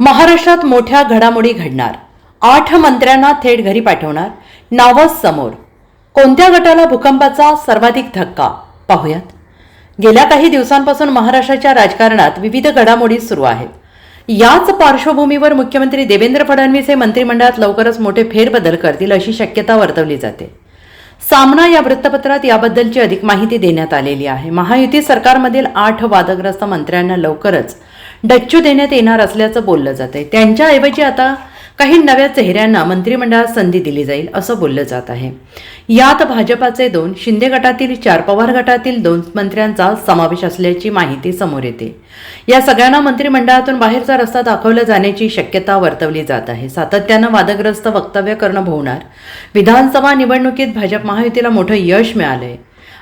महाराष्ट्रात मोठ्या घडामोडी घडणार, 8 मंत्र्यांना थेट घरी पाठवणार, नावच समोर. कोणत्या गटाला भूकंपाचा सर्वाधिक धक्का पाहूयात. गेल्या काही दिवसांपासून महाराष्ट्राच्या राजकारणात विविध घडामोडी सुरू आहेत. याच पार्श्वभूमीवर मुख्यमंत्री देवेंद्र फडणवीस हे मंत्रिमंडळात लवकरच मोठे फेरबदल करतील अशी शक्यता वर्तवली जाते. सामना या वृत्तपत्रात याबद्दलची अधिक माहिती देण्यात आलेली आहे. महायुती सरकारमधील 8 वादग्रस्त मंत्र्यांना लवकरच डच्चू देण्यात येणार असल्याचं बोललं जातंय. त्यांच्याऐवजी आता काही नव्या चेहऱ्यांना मंत्रिमंडळात संधी दिली जाईल असं बोललं जात आहे. यात भाजपाचे 2, शिंदे गटातील 4, पवार गटातील 2 मंत्र्यांचा समावेश असल्याची माहिती समोर येते. या सगळ्यांना मंत्रिमंडळातून बाहेरचा रस्ता दाखवला जाण्याची शक्यता वर्तवली जात आहे. सातत्यानं वादग्रस्त वक्तव्य करणं भोवणार. विधानसभा निवडणुकीत भाजप महायुतीला मोठं यश मिळालंय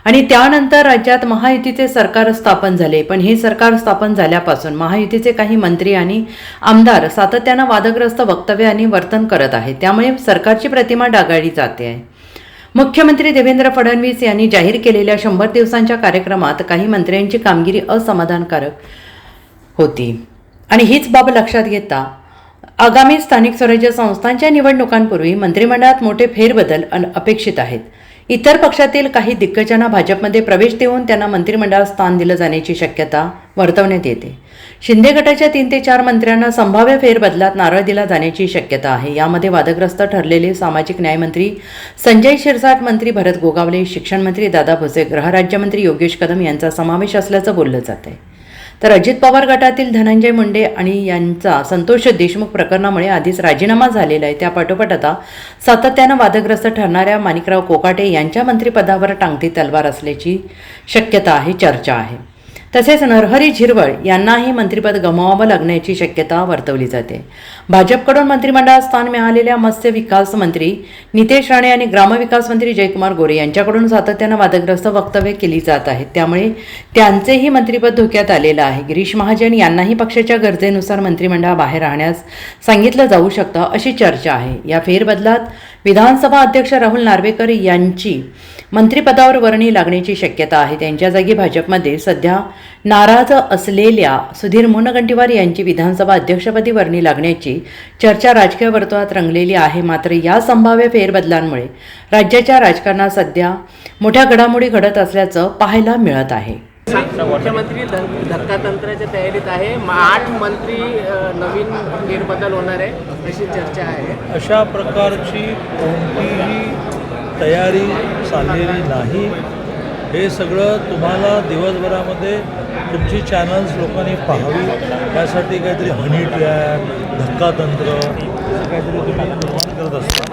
आणि त्यानंतर राज्यात महायुतीचे सरकार स्थापन झाले. पण हे सरकार स्थापन झाल्यापासून महायुतीचे काही मंत्री आणि आमदार सातत्यानं वादग्रस्त वक्तव्य आणि वर्तन करत आहेत. त्यामुळे सरकारची प्रतिमा डागाळली जाते आहे. मुख्यमंत्री देवेंद्र फडणवीस यांनी जाहीर केलेल्या 100 दिवसांच्या कार्यक्रमात काही मंत्र्यांची कामगिरी असमाधानकारक होती आणि हीच बाब लक्षात घेता आगामी स्थानिक स्वराज्य संस्थांच्या निवडणुकांपूर्वी मंत्रिमंडळात मोठे फेरबदल अपेक्षित आहेत. इतर पक्षातील काही दिग्गजांना भाजपमध्ये प्रवेश देऊन त्यांना मंत्रिमंडळात स्थान दिलं जाण्याची शक्यता वर्तवण्यात येते. शिंदे गटाच्या 3 ते 4 मंत्र्यांना संभाव्य फेरबदलात नारळ दिला जाण्याची शक्यता आहे. यामध्ये वादग्रस्त ठरलेले सामाजिक न्यायमंत्री संजय शिरसाट, मंत्री भरत गोगावले, शिक्षण मंत्री दादा भुसे, गृहराज्यमंत्री योगेश कदम यांचा समावेश असल्याचं बोललं जात आहे. तर अजित पवार गटातील धनंजय मुंडे आणि यांचा संतोष देशमुख प्रकरणामुळे आधीच राजीनामा झालेला आहे. त्यापाठोपाठ आता सातत्यानं वादग्रस्त ठरणाऱ्या माणिकराव कोकाटे यांच्या मंत्रिपदावर टांगती तलवार असल्याची शक्यता आहे, चर्चा आहे. तसेच नरहरी झिरवळ यांनाही मंत्रिपद गमवावं लागण्याची शक्यता वर्तवली जाते. भाजपकडून मंत्रिमंडळात स्थान मिळालेल्या मत्स्य विकास मंत्री नितेश राणे आणि ग्रामविकास मंत्री जयकुमार गोरे यांच्याकडून सातत्यानं वादग्रस्त वक्तव्य केली जात आहेत. त्यामुळे त्यांचेही मंत्रिपद धोक्यात आलेलं आहे. गिरीश महाजन यांनाही पक्षाच्या गरजेनुसार मंत्रिमंडळाबाहेर राहण्यास सांगितलं जाऊ शकतं अशी चर्चा आहे. या फेरबदलात विधानसभा अध्यक्ष राहुल नार्वेकर यांची मंत्रिपदावर वर्णी लागण्याची शक्यता आहे. त्यांच्या जागी भाजपमध्ये सध्या नाराज असलेल्या सुधीर मुनगंटीवार यांची विधानसभा अध्यक्षपदी वर्णी लागण्याची चर्चा राजकीय वर्तुळात रंगलेली आहे. मात्र या संभाव्य फेरबदलांमुळे राज्याच्या राजकारणात सध्या मोठ्या घडामोडी घडत असल्याचं पाहायला मिळत आहे. मुख्यमंत्री धक्कातंत्राच्या तयारीत आहे. 8 मंत्री नवीन फेरबदल होणार आहे अशी चर्चा आहे. अशा प्रकारची कोणतीही तयारी चाललेली नाही. हे सगळं तुम्हाला दिवसभरामध्ये तुमची चॅनल्स लोकांनी पाहावी यासाठी काहीतरी हनी ट्रॅप, धक्कातंत्र काहीतरी तुम्ही निर्माण करत असता.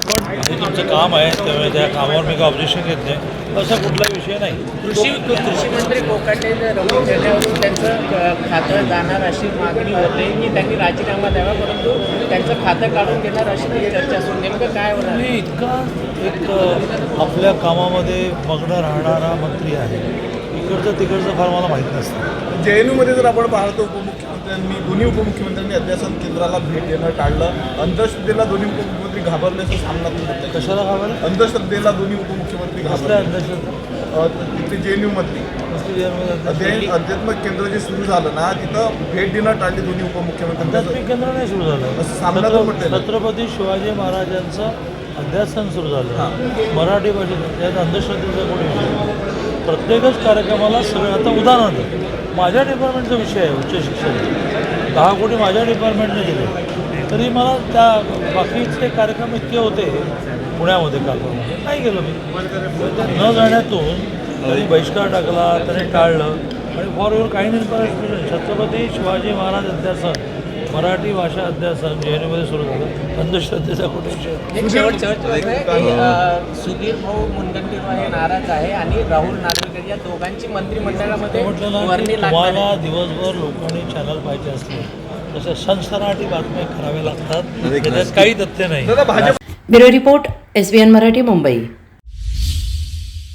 पण हे तुमचं काम आहे, त्यामुळे त्या कामावर मी काय ऑब्जेक्शन घेत नाही. असा कुठलाही विषय नाही. कृषी मंत्री कोकाटे रमून गेल्यावरून त्यांचं खातं जाणार अशी मागणी होते की त्यांनी राजीनामा द्यावा, परंतु त्यांचं खातं काढून देणार अशी चर्चा असून नेमकं काय होणार? मी इतका एक आपल्या कामामध्ये मग्न राहणारा मंत्री आहे. इकडचं तिकडचं फार मला माहीत नसतं. JNUमध्ये जर आपण पाहतो उपमुख्यमंत्र्यांनी, दोन्ही उपमुख्यमंत्र्यांनी अध्यासन केंद्राला भेट देणं टाळलं. अंधश्रद्धेला दोन्ही उपमुख्यमंत्री घाबरल्याचं सामनातून होतं. कशाला घाबरले? अंधश्रद्धेला दोन्ही उपमुख्यमंत्री घाबरले. तिथे JNUमध्ये अध्यात्मिक केंद्र जे सुरू झालं ना, तिथं भेट देणं टाळली दोन्ही उपमुख्यमंत्री. अध्यात्मिक केंद्र नाही सुरू झालं, असं सामनातून म्हटलं. छत्रपती शिवाजी महाराजांचं अध्यासन सुरू झालं मराठी भाषेत. त्यात अंधश्रद्धेचा कोणी विषय? प्रत्येकच कार्यक्रमाला सगळं. आता उदाहरणार्थ माझ्या डिपार्टमेंटचा विषय आहे उच्च शिक्षण. 10 कोटी माझ्या डिपार्टमेंटने दिले, तरी मला त्या बाकीचे कार्यक्रम इतके होते पुण्यामध्ये कार्यक्रम नाही गेलो मी. न जाण्यातून तरी बहिष्कार टाकला, त्याने टाळलं. आणि for your kind information, Chhatrapati Shivaji Maharaj अध्यासन मराठी भाषा अध्यासन JNUमध्ये सुरू झालं. अंधश्रद्धेचा कुठे विषय? सुधीर भाऊ मुनगंटीवार हे नाराज आहे आणि राहुल नार्वेकर या दोघांची मंत्रिमंडळामध्ये वर्णी तुम्हाला दिवसभर लोकांनी चॅनल पाहिजे असले तसे सनसनाटी बातम्या कराव्या लागतात. त्याच्यात काही तथ्य नाही. Bureau report SBN Marathi, Mumbai.